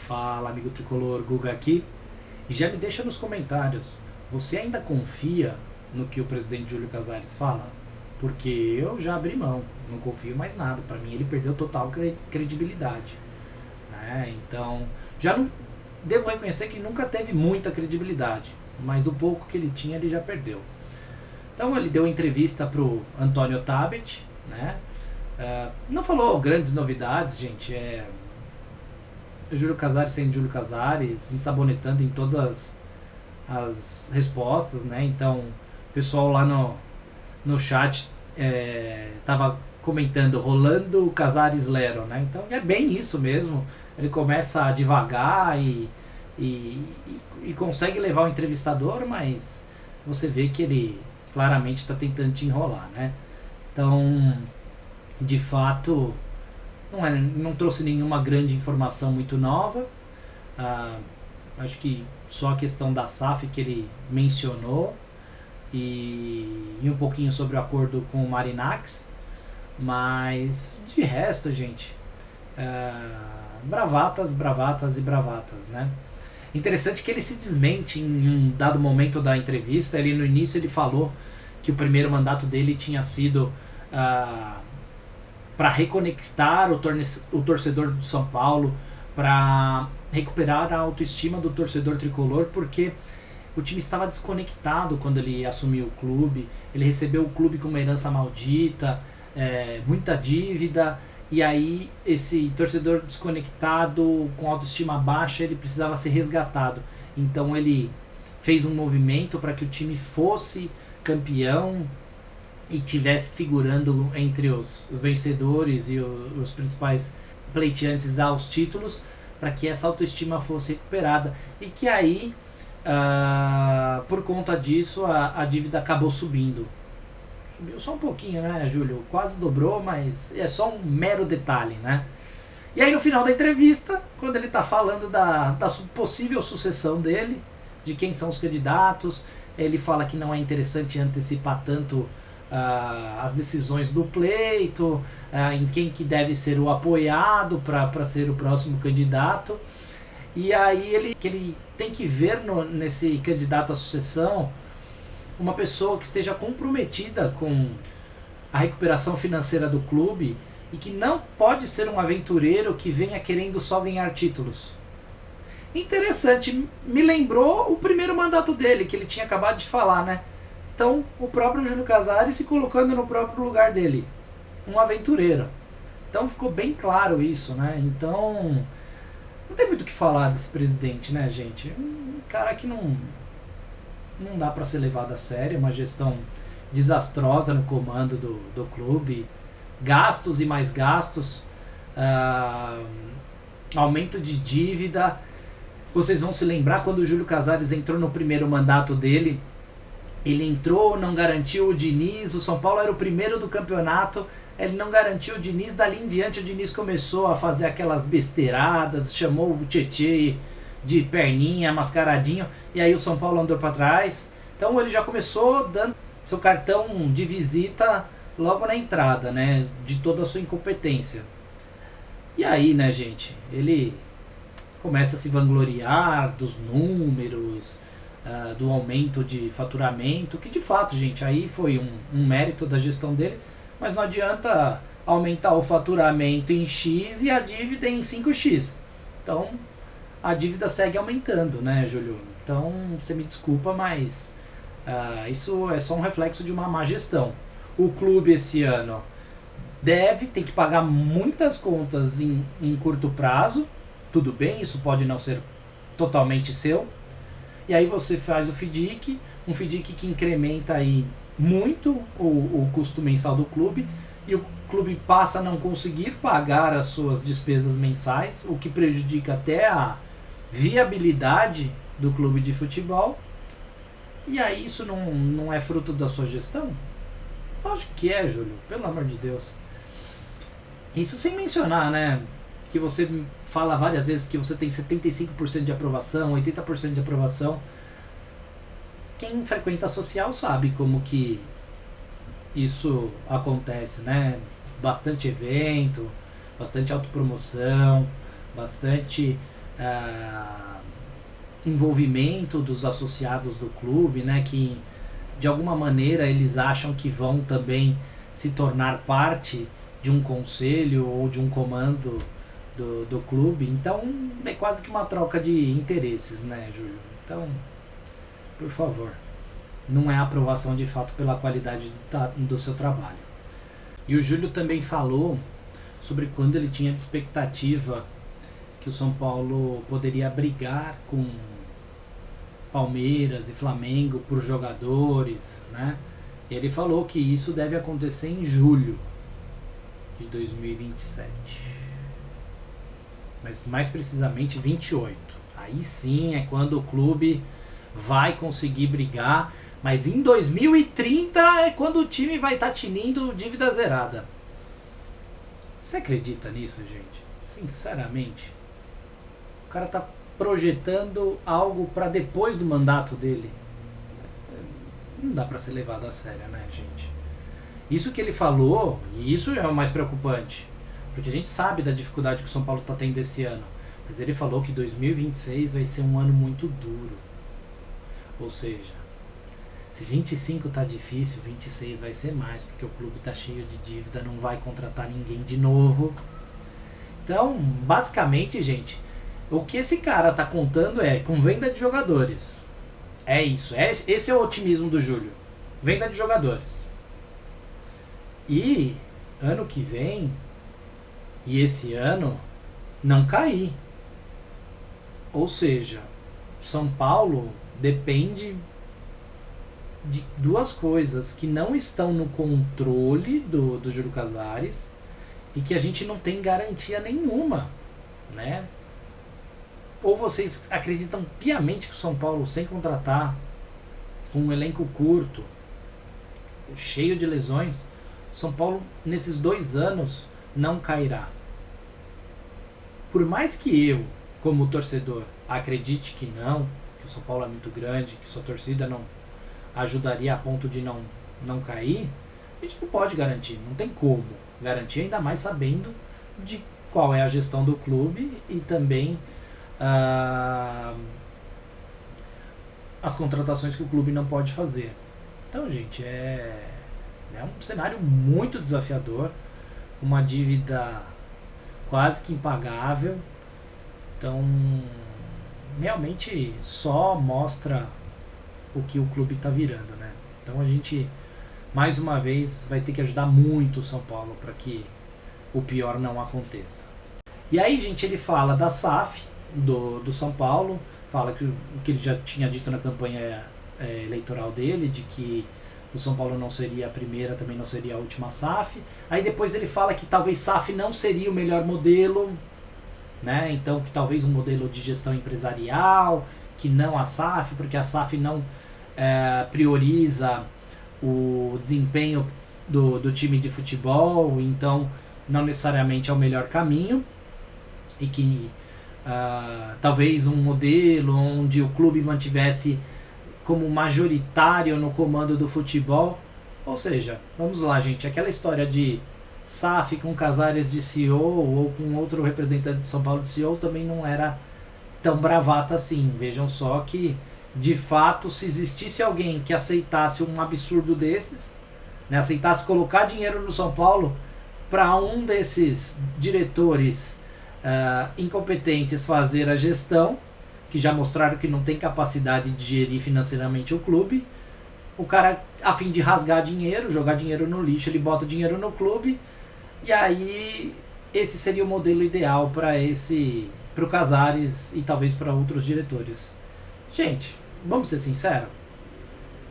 Fala, amigo tricolor, Guga aqui. E já me deixa nos comentários, você ainda confia no que o presidente Júlio Casares fala? Porque eu já abri mão, não confio mais nada. Para mim ele perdeu total credibilidade, né? Então, já não devo reconhecer que nunca teve muita credibilidade, mas o pouco que ele tinha ele já perdeu. Então ele deu entrevista pro Antônio Tabet, né? Não falou grandes novidades, gente. O Júlio Casares sendo Júlio Casares, ensabonetando em todas as respostas, né? Então, o pessoal lá no chat tava comentando, rolando o Casares Lero, né? Então, é bem isso mesmo. Ele começa a devagar e consegue levar o entrevistador, mas você vê que ele claramente está tentando te enrolar, né? Então, de fato, não trouxe nenhuma grande informação muito nova. Acho que só a questão da SAF que ele mencionou e um pouquinho sobre o acordo com o Marinacks, mas de resto, gente, bravatas e bravatas, né? Interessante que ele se desmente em um dado momento da entrevista. Ele no início ele falou que o primeiro mandato dele tinha sido para reconectar o torcedor do São Paulo, para recuperar a autoestima do torcedor tricolor, porque o time estava desconectado quando ele assumiu o clube. Ele recebeu o clube com uma herança maldita, muita dívida, e aí esse torcedor desconectado, com autoestima baixa, ele precisava ser resgatado. Então ele fez um movimento para que o time fosse campeão e tivesse figurando entre os vencedores e os principais pleiteantes aos títulos, para que essa autoestima fosse recuperada. E que aí, por conta disso, a dívida acabou subindo. Subiu só um pouquinho, né, Júlio? Quase dobrou, mas é só um mero detalhe, né? E aí no final da entrevista, quando ele está falando da possível sucessão dele, de quem são os candidatos, ele fala que não é interessante antecipar tanto as decisões do pleito, em quem que deve ser o apoiado para ser o próximo candidato. E aí ele tem que ver nesse candidato à sucessão uma pessoa que esteja comprometida com a recuperação financeira do clube e que não pode ser um aventureiro que venha querendo só ganhar títulos. Interessante, me lembrou o primeiro mandato dele, que ele tinha acabado de falar, né? Então, o próprio Júlio Casares se colocando no próprio lugar dele, um aventureiro. Então ficou bem claro isso, né? Então, não tem muito o que falar desse presidente, né, gente? Um cara que não dá para ser levado a sério, uma gestão desastrosa no comando do clube, gastos e mais gastos, aumento de dívida. Vocês vão se lembrar quando o Júlio Casares entrou no primeiro mandato dele. Ele entrou, não garantiu o Diniz, o São Paulo era o primeiro do campeonato, ele não garantiu o Diniz, dali em diante o Diniz começou a fazer aquelas besteiradas, chamou o Tietê de perninha, mascaradinho, e aí o São Paulo andou para trás. Então ele já começou dando seu cartão de visita logo na entrada, né, de toda a sua incompetência. E aí, né, gente, ele começa a se vangloriar dos números, do aumento de faturamento, que de fato, gente, aí foi um mérito da gestão dele, mas não adianta aumentar o faturamento em X e a dívida em 5X. Então, a dívida segue aumentando, né, Júlio? Então, você me desculpa, mas isso é só um reflexo de uma má gestão. O clube esse ano tem que pagar muitas contas em curto prazo. Tudo bem, isso pode não ser totalmente seu. E aí você faz o FDIC, um FDIC que incrementa aí muito o custo mensal do clube, e o clube passa a não conseguir pagar as suas despesas mensais, o que prejudica até a viabilidade do clube de futebol. E aí isso não é fruto da sua gestão? Lógico que é, Júlio, pelo amor de Deus. Isso sem mencionar, né, que você fala várias vezes que você tem 75% de aprovação, 80% de aprovação. Quem frequenta a social sabe como que isso acontece, né? Bastante evento, bastante autopromoção, bastante envolvimento dos associados do clube, né, que de alguma maneira eles acham que vão também se tornar parte de um conselho ou de um comando do clube. Então é quase que uma troca de interesses, né, Júlio? Então, por favor, não é aprovação de fato pela qualidade do seu trabalho. E o Júlio também falou sobre quando ele tinha de expectativa que o São Paulo poderia brigar com Palmeiras e Flamengo por jogadores, né? E ele falou que isso deve acontecer em julho de 2027. Mas mais precisamente 28. Aí sim é quando o clube vai conseguir brigar, mas em 2030 é quando o time vai estar tinindo dívida zerada. Você acredita nisso, gente? Sinceramente. O cara tá projetando algo para depois do mandato dele. Não dá para ser levado a sério, né, gente? Isso que ele falou, e isso é o mais preocupante, porque a gente sabe da dificuldade que o São Paulo está tendo esse ano, mas ele falou que 2026 vai ser um ano muito duro. Ou seja, se 25 tá difícil, 26 vai ser mais, porque o clube tá cheio de dívida, não vai contratar ninguém de novo. Então, basicamente, gente, o que esse cara tá contando é com venda de jogadores. É isso, esse é o otimismo do Júlio. Venda de jogadores. E ano que vem, e esse ano, não cair. Ou seja, São Paulo depende de duas coisas que não estão no controle do Júlio Casares e que a gente não tem garantia nenhuma, né? Ou vocês acreditam piamente que o São Paulo, sem contratar, com um elenco curto, cheio de lesões, São Paulo nesses 2 anos não cairá? Por mais que eu, como torcedor, acredite que não, que o São Paulo é muito grande, que sua torcida não ajudaria a ponto de não cair, a gente não pode garantir, não tem como garantir, ainda mais sabendo de qual é a gestão do clube e também as contratações que o clube não pode fazer. Então, gente, é um cenário muito desafiador, com uma dívida quase que impagável. Então, realmente só mostra o que o clube está virando, né? Então a gente, mais uma vez, vai ter que ajudar muito o São Paulo para que o pior não aconteça. E aí, gente, ele fala da SAF do São Paulo, fala que o que ele já tinha dito na campanha eleitoral dele, de que o São Paulo não seria a primeira, também não seria a última SAF. Aí depois ele fala que talvez SAF não seria o melhor modelo, né? Então que talvez um modelo de gestão empresarial, que não a SAF, porque a SAF não prioriza o desempenho do time de futebol, então não necessariamente é o melhor caminho, e que talvez um modelo onde o clube mantivesse como majoritário no comando do futebol. Ou seja, vamos lá, gente, aquela história de SAF com Casares de CEO ou com outro representante de São Paulo de CEO também não era tão bravata assim. Vejam só que, de fato, se existisse alguém que aceitasse um absurdo desses, né, aceitasse colocar dinheiro no São Paulo para um desses diretores incompetentes fazer a gestão, que já mostraram que não tem capacidade de gerir financeiramente o clube, o cara, a fim de rasgar dinheiro, jogar dinheiro no lixo, ele bota dinheiro no clube, e aí esse seria o modelo ideal para o Casares e talvez para outros diretores. Gente, vamos ser sinceros?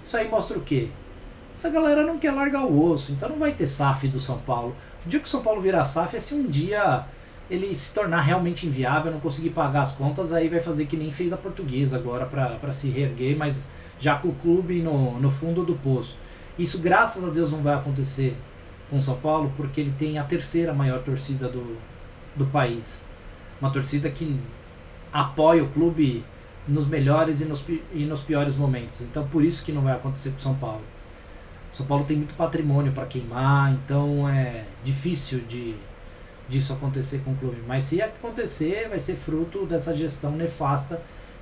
Isso aí mostra o quê? Essa galera não quer largar o osso, então não vai ter SAF do São Paulo. O dia que o São Paulo virar SAF é se um dia ele se tornar realmente inviável, não conseguir pagar as contas, aí vai fazer que nem fez a Portuguesa agora para se reerguer, mas já com o clube no fundo do poço. Isso, graças a Deus, não vai acontecer com o São Paulo, porque ele tem a terceira maior torcida do país. Uma torcida que apoia o clube nos melhores e nos piores momentos. Então, por isso que não vai acontecer com o São Paulo. O São Paulo tem muito patrimônio para queimar, então é difícil de disso acontecer com o clube. Mas se acontecer, vai ser fruto dessa gestão nefasta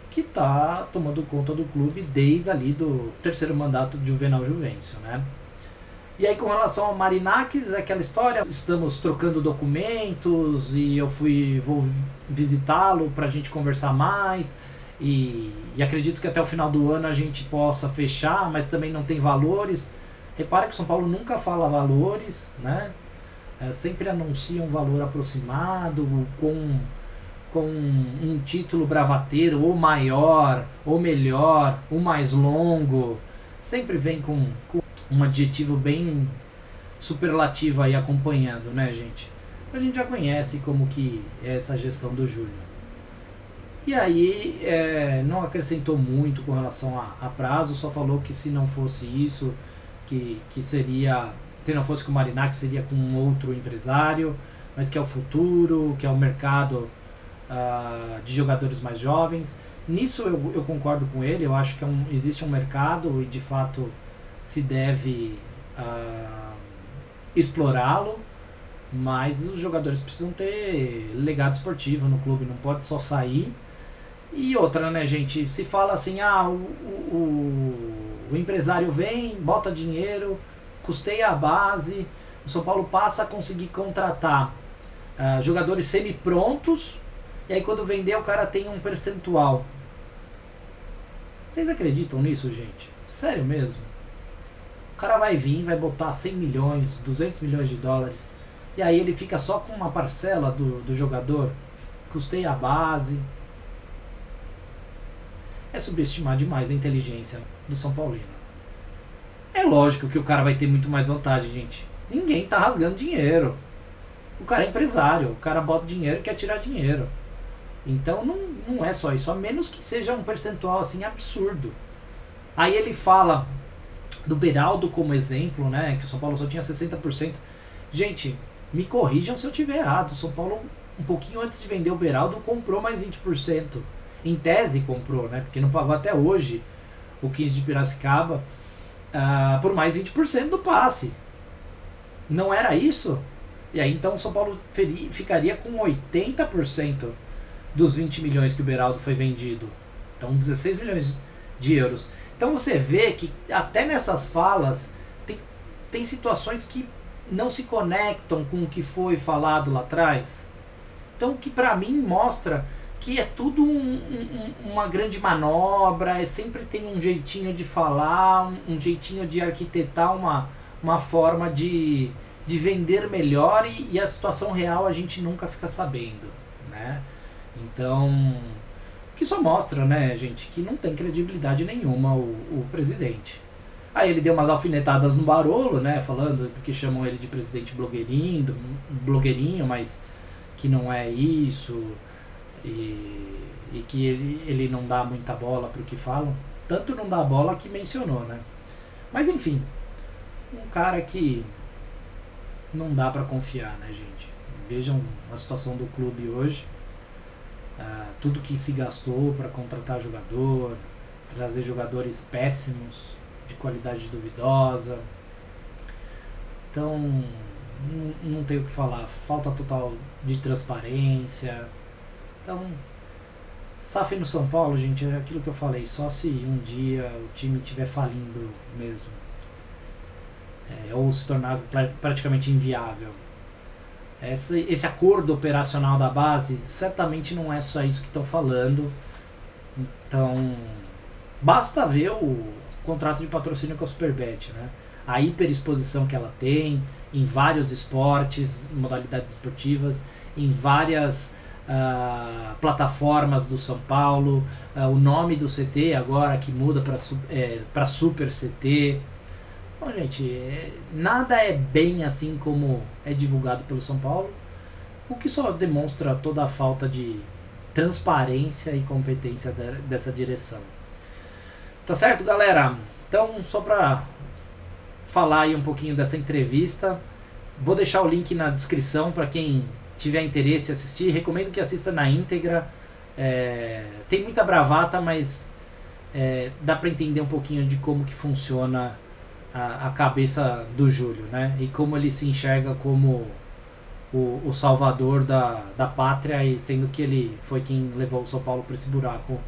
que está tomando conta do clube desde ali do terceiro mandato de Juvenal Juvencio, né? E aí, com relação ao Marinakis, é aquela história, estamos trocando documentos e vou visitá-lo para a gente conversar mais e acredito que até o final do ano a gente possa fechar, mas também não tem valores. Repara que o São Paulo nunca fala valores, né? Sempre anuncia um valor aproximado, com um título bravateiro, ou maior, ou melhor, ou mais longo. Sempre vem com um adjetivo bem superlativo aí acompanhando, né, gente? A gente já conhece como que é essa gestão do Júlio. E aí, não acrescentou muito com relação a prazo, só falou que se não fosse isso, que seria, se não fosse com o Marinakis, seria com um outro empresário, mas que é o futuro, que é o mercado de jogadores mais jovens. Nisso eu concordo com ele, eu acho que existe um mercado e de fato se deve explorá-lo, mas os jogadores precisam ter legado esportivo no clube, não pode só sair. E outra, né, gente, se fala assim, o empresário vem, bota dinheiro, custeia a base, o São Paulo passa a conseguir contratar jogadores semi-prontos, e aí quando vender o cara tem um percentual. Vocês acreditam nisso, gente? Sério mesmo? O cara vai vir, vai botar 100 milhões, 200 milhões de dólares, e aí ele fica só com uma parcela do jogador, custeia a base. É subestimar demais a inteligência do São Paulino. É lógico que o cara vai ter muito mais vantagem, gente. Ninguém tá rasgando dinheiro. O cara é empresário, o cara bota dinheiro e quer tirar dinheiro. Então não é só isso, a menos que seja um percentual assim absurdo. Aí ele fala do Beraldo como exemplo, né, que o São Paulo só tinha 60%. Gente, me corrijam se eu estiver errado. O São Paulo, um pouquinho antes de vender o Beraldo, comprou mais 20%. Em tese comprou, né, porque não pagou até hoje o 15 de Piracicaba por mais 20% do passe. Não era isso? E aí então o São Paulo ficaria com 80% dos 20 milhões que o Beraldo foi vendido. Então 16 milhões de euros. Então você vê que até nessas falas tem situações que não se conectam com o que foi falado lá atrás. Então o que pra mim mostra que é tudo uma grande manobra, sempre tem um jeitinho de falar, um jeitinho de arquitetar uma forma de vender melhor e a situação real a gente nunca fica sabendo, né? Então, que só mostra, né, gente, que não tem credibilidade nenhuma o presidente. Aí ele deu umas alfinetadas no Barolo, né, falando, porque chamam ele de presidente blogueirinho, mas que não é isso, e que ele não dá muita bola pro que falam. Tanto não dá bola que mencionou, né. Mas enfim, um cara que não dá pra confiar, né, gente. Vejam a situação do clube hoje. Tudo que se gastou para contratar jogador, trazer jogadores péssimos, de qualidade duvidosa. Então, não tenho o que falar. Falta total de transparência. Então, SAF no São Paulo, gente, é aquilo que eu falei. Só se um dia o time estiver falindo mesmo. Ou se tornar praticamente inviável. Esse acordo operacional da base certamente não é só isso que estão falando. Então, basta ver o contrato de patrocínio com a Superbet, né? A hiperexposição que ela tem em vários esportes, modalidades esportivas, em várias plataformas do São Paulo, o nome do CT agora que muda para Super CT. Bom, gente, nada é bem assim como é divulgado pelo São Paulo, o que só demonstra toda a falta de transparência e competência dessa direção. Tá certo, galera? Então, só pra falar aí um pouquinho dessa entrevista, vou deixar o link na descrição para quem tiver interesse em assistir. Recomendo que assista na íntegra. Tem muita bravata, mas dá para entender um pouquinho de como que funciona a cabeça do Júlio, né? E como ele se enxerga como o salvador da pátria, e sendo que ele foi quem levou o São Paulo para esse buraco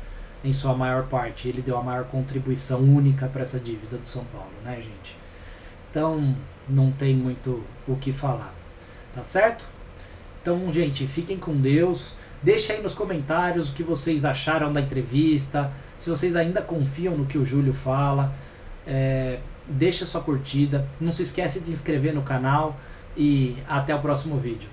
em sua maior parte. Ele deu a maior contribuição única para essa dívida do São Paulo, né, gente? Então, não tem muito o que falar, tá certo? Então, gente, fiquem com Deus. Deixa aí nos comentários o que vocês acharam da entrevista, se vocês ainda confiam no que o Júlio fala. Deixa sua curtida, não se esquece de inscrever no canal e até o próximo vídeo.